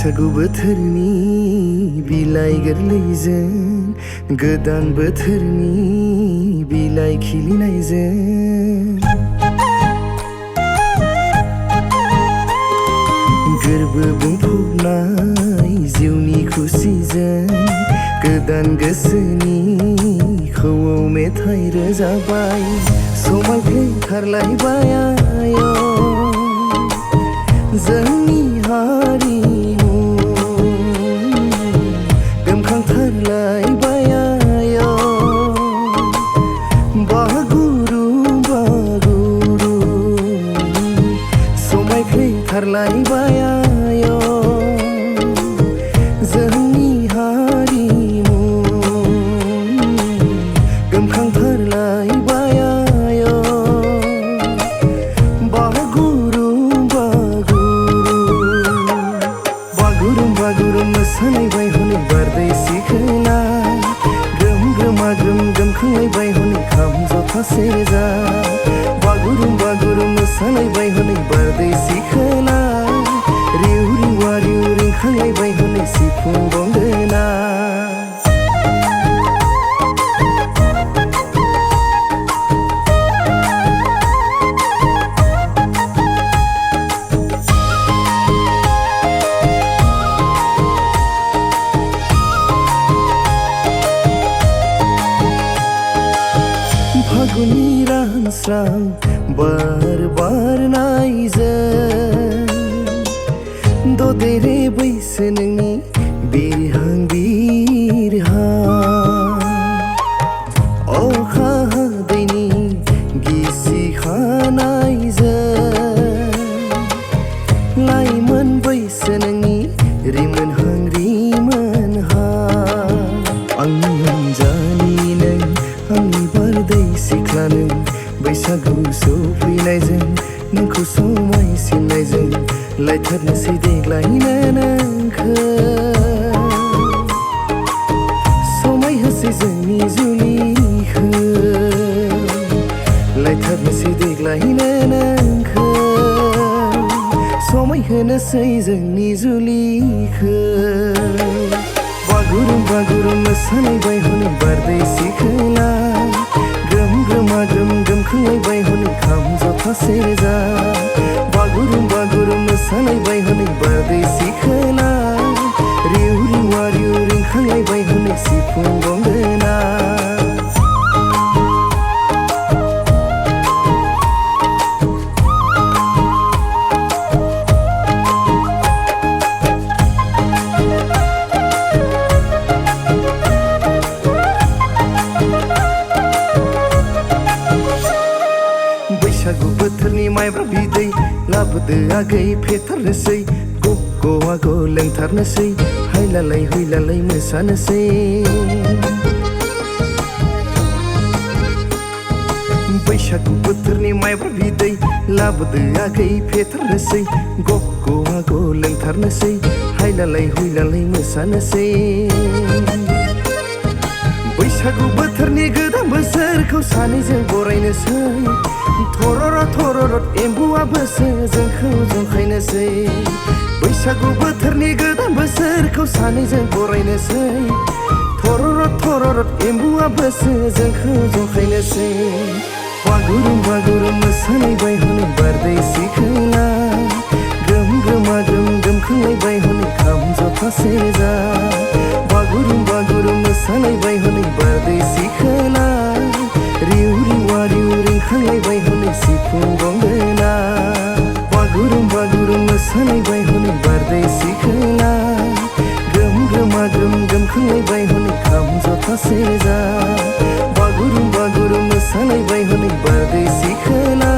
बैसागु बोथोरनि बिलाइ गोरलैजों गोदान बोथोरनि बिलाइ खिलिनायजों गोरबो बुंफबनाय जिउनि खुसिजों गोदान गोसोनि खौवौ मेथाइ रोजाबाय समायफ्लेथारलायबाय आय' जोंनि हारिमु गोमखांथारलायबाय आय' बागुरुम बागुरुम समायफ्लेथारलायबाय आय' जोंनि हारिमु गोमखांथारलायबाय आय' बागुरुम बागुरुम बागुरुम बागुरुम मोसालायबाय हनै बारदै सिख्ला ग्रोम ग्रोमा ग्रोम गोमखांलायबाय हनै खाम जथा सेरजा बागुरुम बागुरुम मोसालायबाय हनै बारदै सिख्ला रिउ रिवा रिउ रिंखांलायबाय हनै सिफुं गंगोना फागुननि रानस्रां बार बारनायजों ददेरे बैसो नोंनि बिरहां बिरहां अखा हादैनि गिसिखानायजों लाइमोन बैसो नोंनि रिमोनहां रिमोनहां आंनि अनजालि नों आंनि बारदै सिख्ला नों बैसागु सफैनायजों नोंखौ समायसिननायजों लायथारनोसै देग्लायनो नोंखौ समायहोसै जोंनि जुलिखौ लायथारनोसै देग्लायनो नोंखौ समायहोनोसै जोंनि जुलिखौ बागुरुम बागुरुम मोसालायबाय हनै बारदै सिख्ला ग्रोम ग्रोमा ग्रोम गोमखांलायबाय हनै खाम जथा सेरजा बागुरुम बागुरुम मोसालायबाय हनै बारदै सिख्ला रिउ रिवा रिउ रिंखांलायबाय हनै सिफुं गंगोना बैसागु बोथोरनि माइब्रा बिदै लाबोदो आगै फेथारनोसै गग' आग' लोंथारनोसै हायलालाय हुइलालाय मोसानोसै बैसागु बोथोरनि माइब्रा बिदै लाबोदो आगै फेथारनोसै गग' आग' लोंथारनोसै हायलालाय हुइलालाय मोसानोसै बैसागु बोथोरनि गोदान बोसोरखौ सानैजों बरायनोसै थरर थरर एम्बुआबोसो जोंखौ जंखायनोसै बैसागु बोथोरनि गोदान बोसोरखौ सानैजों बरायनोसै थरर थरर एम्बुआबोसो जोंखौ जंखायनोसै बागुरुम बागुरुम मोसालायबाय हनै बारदै सिख्ला ग्रोम ग्रोमा ग्रोम गोमखांलायबाय हनै खाम जथा सेरजा बागुरुम बागुरुम मोसालायबाय हनै बारदै सिख्ला रिउ रिवा रिउ रिंखांलायबाय हनै सिफुं गंगोना बागुरुम बागुरुम मोसालायबाय हनै बारदै सिख्ला ग्रोम ग्रोमा ग्रोम गोमखांलायबाय हनै खाम जथा सेरजा बागुरुम बागुरुम मोसालायबाय हनै बारदै सिख्ला